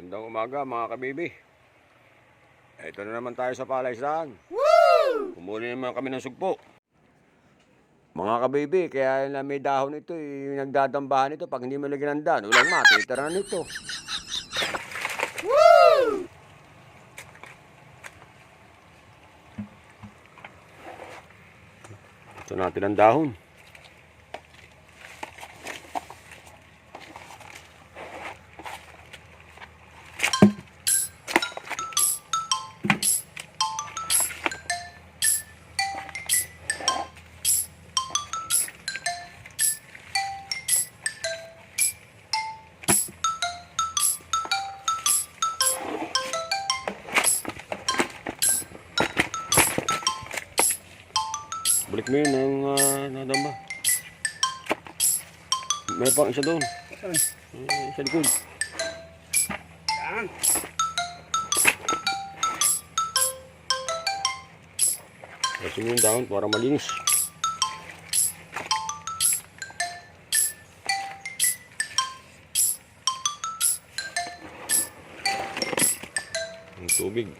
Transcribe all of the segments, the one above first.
Magandang umaga mga kabibi. Ito na naman tayo sa palaisdaan. Kumuli naman kami ng sugpo. Mga kabibi, kaya na may dahon ito, yung nagdadambahan ito, pag hindi mo lagyan ng daan, ulang matitira nito. Ito natin ang dahon. Balik mo yun ang nadamba. May pang isa doon. Sa likod. Yan. Kasi mo yung dahon para malinis. Ang tubig.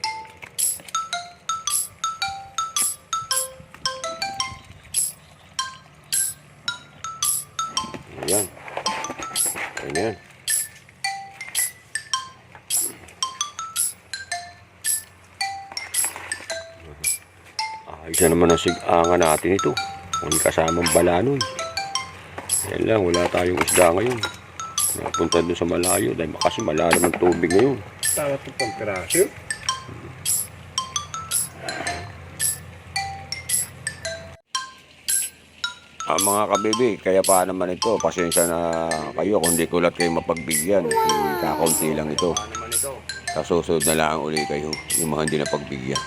Ayan. Ayan. Ayos na naman ang sigangan natin ito. Kung kasamang balanon. Yan lang, wala tayong isda ngayon. Napunta doon sa malayo dahil kasi malalim ang tubig ngayon. Tawag ito pang piraso. Mga kabibi, kaya pa naman ito, pasensya na kayo kung hindi ko lahat kayo mapagbigyan. Kakaunti lang ito. Naman ito. Sa susunod na lang uli kayo, yung mga hindi na pagbigyan.